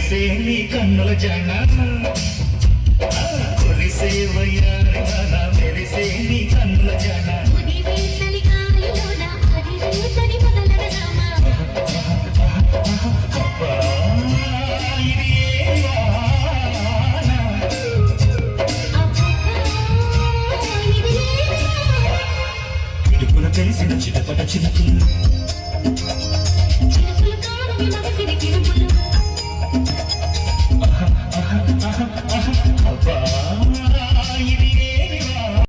మెరిసే నీ కన్నుల జన కొరిసే వయ్యారిగాన మెరిసే నీ కన్నుల జన ఇడుపున తెలిసిన చిటపట చినుకులు చినుకులు కాదు మనసిరి కిరుపులు